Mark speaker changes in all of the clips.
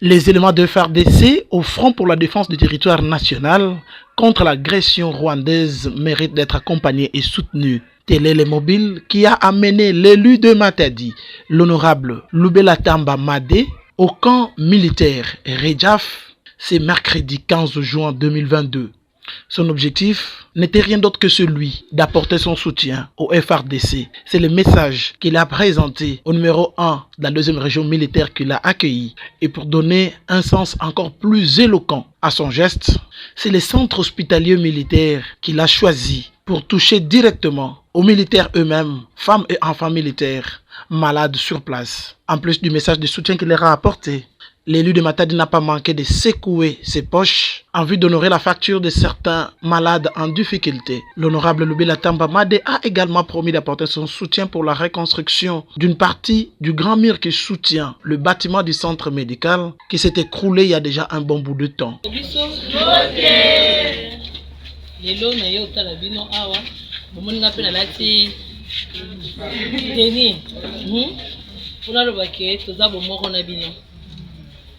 Speaker 1: Les éléments de FARDC au front pour la défense du territoire national contre l'agression rwandaise méritent d'être accompagnés et soutenus. Tel est le mobile qui a amené l'élu de Matadi, l'honorable Lubela Tamba Madé, au camp militaire Redjaf, c'est mercredi 15 juin 2022. Son objectif n'était rien d'autre que celui d'apporter son soutien au FARDC. C'est le message qu'il a présenté au numéro 1 de la deuxième région militaire qu'il a accueilli. Et pour donner un sens encore plus éloquent à son geste, c'est le centre hospitalier militaire qu'il a choisi pour toucher directement aux militaires eux-mêmes, femmes et enfants militaires, malades sur place. En plus du message de soutien qu'il leur a apporté, l'élu de Matadi n'a pas manqué de secouer ses poches en vue d'honorer la facture de certains malades en difficulté. L'honorable Lubela Tamba Madé a également promis d'apporter son soutien pour la reconstruction d'une partie du grand mur qui soutient le bâtiment du centre médical qui s'est écroulé il y a déjà un bon bout de temps.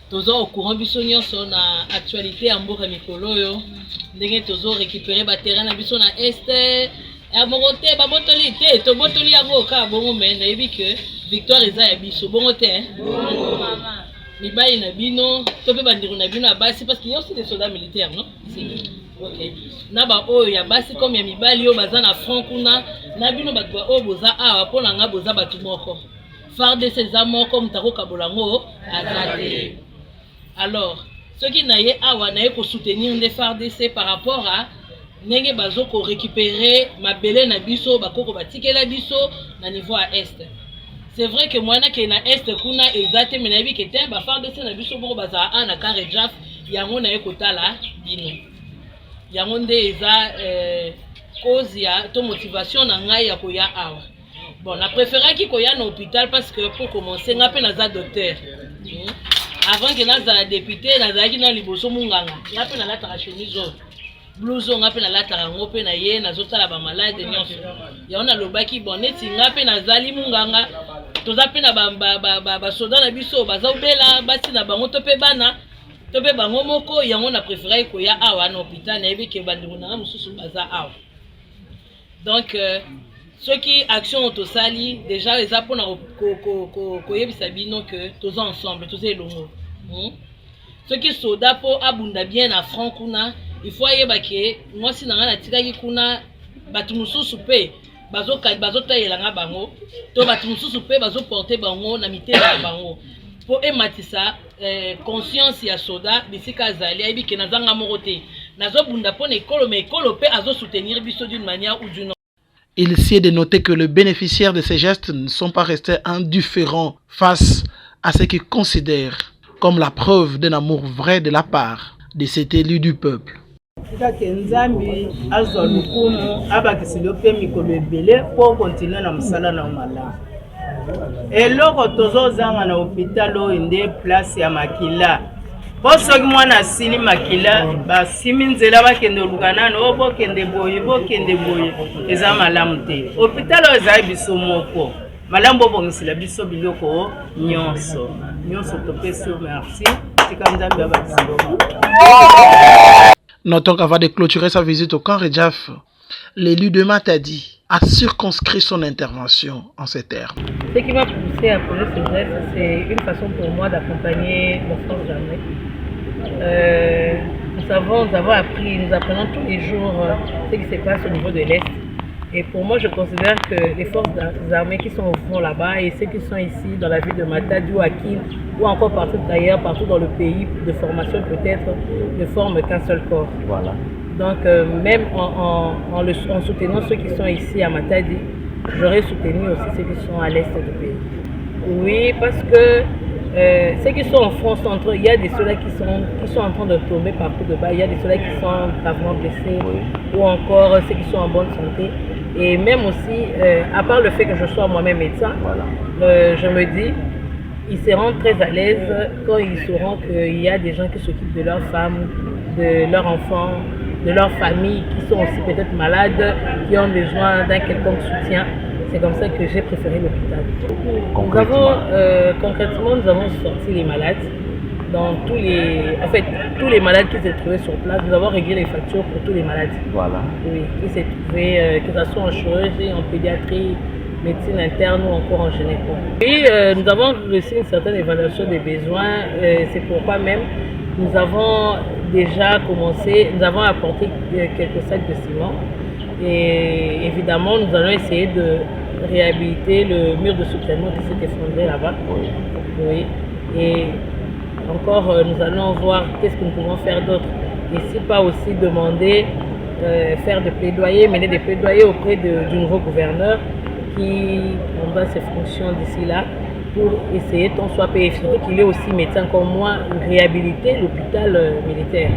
Speaker 2: Tozo au courant biso nyonso na actualité ya mboka mikolo yo ndenge tozo récupérer ba terrain na biso na este ya mokote ba botoli te to botoli yango ka bongo mais na yebi que victoire eza ya biso bongo te mama mibali na bino to pe bandiro na bino abasi parce qu'il y a aussi des soldats militaires non OK na ba oyo ya basi comme ya mibali yo baza na front kuna na bino ba oyo boza awa pona nga boza batu moko FARDC eza moko mutako kabolango azate. Alors, ce qui n'a pas pour soutenir les FARDC par rapport à nenge bazoko récupérer ma belé na biso bakoko batike la biso na niveau à est. C'est vrai que moi na ke na est kuna ezate mais na bi ke te ba FARDC na biso boko baza na Karejaf yango na ekotala bino. Yango nde eza cause ya to motivation na ngai ya koya awa. Bon, na préféré ki koya na hôpital parce que pour commencer nga pe na za docteur. Avant que naza député nazaki na liboso munganga nga pe na lataka chemise blouson nga pe na lataka ngope na ye nazotala ba malade nyonso ya ona lobaki bon neti nga pe nazali munganga toza pe na ba soda na biso baza obela basi na bango to pe bana to pe bango moko yango na préféré ko ya awa na hôpital na yebi ke bandingo na mususu baza awa. Donc ceux qui action autosali déjà les apona ko yebisa bino que tous ensemble tous elongo. Ceux qui soda po abunda bien na front kuna il faut yeba ke moi si nanga na tikaki kuna batu mususu pe bazo tayela nga bango to batu mususu pe bazo porter bango na mitela bango po ematisa conscience ya soda bisika zali ayebi ke nazanga moko te nazo bunda po na ekolo mais ekolo pe azo soutenir biso d'une manière ou d'une autre.
Speaker 1: Il sied de noter que les bénéficiaires de ces gestes ne sont pas restés indifférents face à ce qu'ils considèrent comme la preuve d'un amour vrai de la part de cet élu du peuple.
Speaker 3: Boso mwana sili makila ba siminzela bakende lukana no bokende boye eza malamu te hôpital eza biso moko malambo bongisila biso biloko nyonso topesi merci tikamzambi abakisilo.
Speaker 1: Notons qu'avant de clôturer sa visite au camp Redjaf, l'élu de Matadi a circonscrit son intervention en ces termes.
Speaker 2: Ce qui m'a poussé à poser ce geste, c'est une façon pour moi d'accompagner nos forces armées. Nous apprenons tous les jours ce qui se passe au niveau de l'Est. Et pour moi, je considère que les forces armées qui sont au front là-bas et ceux qui sont ici dans la ville de Matadi ou à Kin ou encore partout ailleurs, partout dans le pays, de formation peut-être, ne forment qu'un seul corps. Voilà. Donc même en soutenant ceux qui sont ici à Matadi, j'aurais soutenu aussi ceux qui sont à l'est du pays. Oui, parce que ceux qui sont en front centre, il y a des soldats qui sont en train de tomber partout de bas, il y a des soldats qui sont gravement blessés, ou encore ceux qui sont en bonne santé. Et même aussi, à part le fait que je sois moi-même médecin, je me dis, ils seront très à l'aise quand ils sauront qu'il y a des gens qui s'occupent de leurs femmes, de leurs enfants, de leurs familles qui sont aussi peut-être malades, qui ont besoin d'un quelconque soutien. C'est comme ça que j'ai préféré l'hôpital. Concrètement, nous avons sorti les malades dans tous les malades qui s'est trouvés sur place. Nous avons réglé les factures pour tous les malades.
Speaker 4: Voilà.
Speaker 2: Oui, qui s'est trouvé, que ce soit en chirurgie, en pédiatrie, médecine interne ou encore en gynéco. Et nous avons reçu une certaine évaluation des besoins. C'est pourquoi même nous avons déjà commencé, nous avons apporté quelques sacs de ciment. Et évidemment, nous allons essayer de réhabiliter le mur de soutènement qui s'est effondré là-bas. Oui. Et encore, nous allons voir qu'est-ce que nous pouvons faire d'autre. Et si pas aussi demander, faire des plaidoyers, mener des plaidoyers auprès du nouveau gouverneur qui prendra ses fonctions d'ici là pour essayer tant soit payé, surtout qu'il est aussi médecin comme moi, réhabiliter l'hôpital militaire.